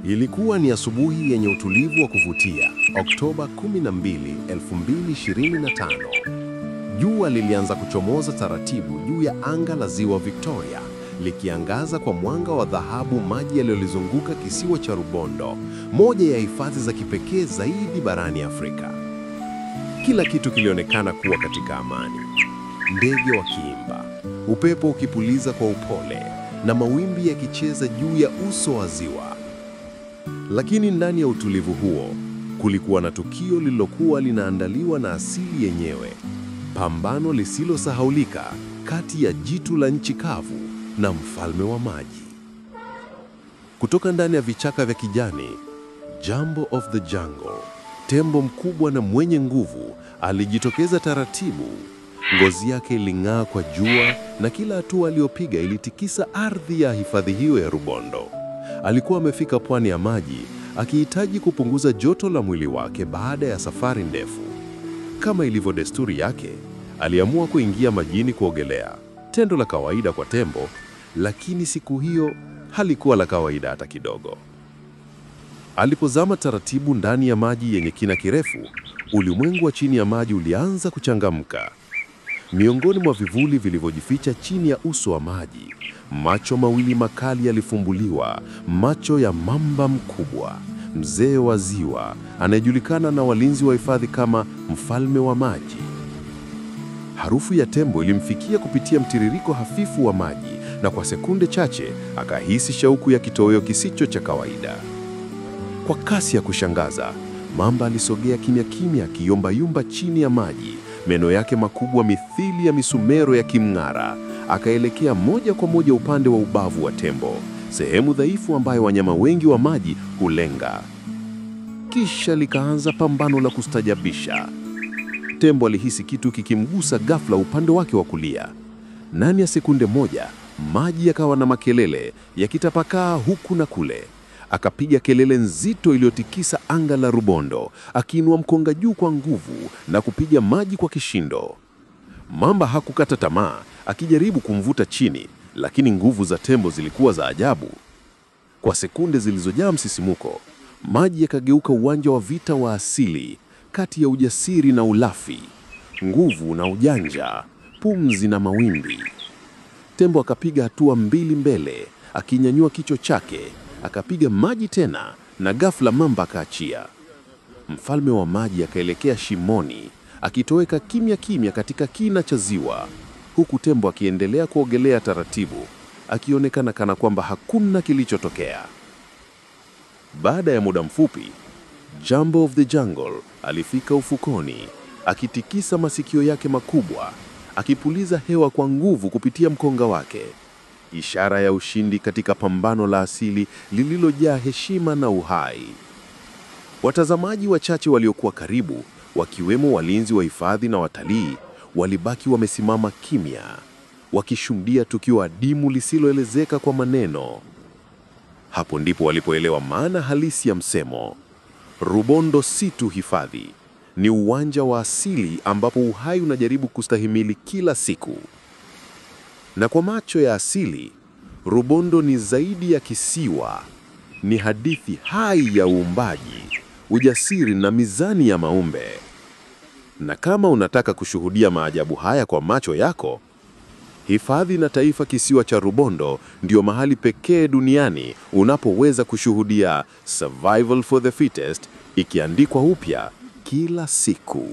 Ilikuwa ni asubuhi yenye utulivu wa kuvutia, Oktoba 12, 2025. Jua lilianza kuchomoza taratibu juu ya anga la Ziwa Victoria, likiangaza kwa mwanga wa dhahabu maji yaliyolizunguka kisiwa cha Rubondo, moja ya hifadhi za kipekee zaidi barani Afrika. Kila kitu kilionekana kuwa katika amani. Ndege wakiimba, upepo ukipuliza kwa upole, na mawimbi yakicheza juu ya uso wa ziwa. Lakini ndani ya utulivu huo, kulikuwa na tukio lililokuwa linaandaliwa na asili yenyewe. Pambano lisilosahaulika kati ya jitu la nchi kavu na mfalme wa maji. Kutoka ndani ya vichaka vya kijani, Jambo of the Jungle, tembo mkubwa na mwenye nguvu, alijitokeza taratibu. Ngozi yake iling'aa kwa jua na kila hatua aliyopiga ilitikisa ardhi ya hifadhi hiyo ya Rubondo. Alikuwa amefika pwani ya maji, akihitaji kupunguza joto la mwili wake baada ya safari ndefu. Kama ilivyo desturi yake, aliamua kuingia majini kuogelea. Tendo la kawaida kwa tembo, lakini siku hiyo halikuwa la kawaida hata kidogo. Alipozama taratibu ndani ya maji yenye kina kirefu, ulimwengu wa chini ya maji ulianza kuchangamka. Miongoni mwa vivuli vilivyojificha chini ya uso wa maji, macho mawili makali yalifumbuliwa, macho ya mamba mkubwa, mzee wa ziwa, anayejulikana na walinzi wa hifadhi kama mfalme wa maji. Harufu ya tembo ilimfikia kupitia mtiririko hafifu wa maji, na kwa sekunde chache akahisi shauku ya kitoweo kisicho cha kawaida. Kwa kasi ya kushangaza, mamba alisogea kimya kimya, akiyumbayumba chini ya maji, meno yake makubwa mithili ya misumero yakimng'ara. Akaelekea moja kwa moja upande wa ubavu wa tembo, sehemu dhaifu ambayo wanyama wengi wa maji hulenga. Kisha likaanza pambano la kustajabisha. Tembo alihisi kitu kikimgusa ghafla upande wake wa kulia. Ndani ya sekunde moja, maji yakawa na makelele yakitapakaa huku na kule. Akapiga kelele nzito iliyotikisa anga la Rubondo, akiinua mkonga juu kwa nguvu na kupiga maji kwa kishindo. Mamba hakukata tamaa, akijaribu kumvuta chini, lakini nguvu za tembo zilikuwa za ajabu. Kwa sekunde zilizojaa msisimuko, maji yakageuka uwanja wa vita wa asili, kati ya ujasiri na ulafi, nguvu na ujanja, pumzi na mawimbi. Tembo akapiga hatua mbili mbele, akinyanyua kichwa chake, akapiga maji tena, na ghafla mamba akaachia. Mfalme wa maji akaelekea shimoni, akitoweka kimya kimya katika kina cha ziwa, huku tembo akiendelea kuogelea taratibu, akionekana kana kwamba hakuna kilichotokea. Baada ya muda mfupi, Jambo of the Jungle alifika ufukoni, akitikisa masikio yake makubwa, akipuliza hewa kwa nguvu kupitia mkonga wake, ishara ya ushindi katika pambano la asili lililojaa heshima na uhai. Watazamaji wachache waliokuwa karibu, wakiwemo walinzi wa hifadhi na watalii, walibaki wamesimama kimya, wakishuhudia tukio adimu lisiloelezeka kwa maneno. Hapo ndipo walipoelewa maana halisi ya msemo: Rubondo si tu hifadhi, ni uwanja wa asili ambapo uhai unajaribu kustahimili kila siku. Na kwa macho ya asili, Rubondo ni zaidi ya kisiwa, ni hadithi hai ya uumbaji, ujasiri na mizani ya maumbe. Na kama unataka kushuhudia maajabu haya kwa macho yako, Hifadhi na Taifa Kisiwa cha Rubondo ndio mahali pekee duniani unapoweza kushuhudia Survival for the Fittest ikiandikwa upya kila siku.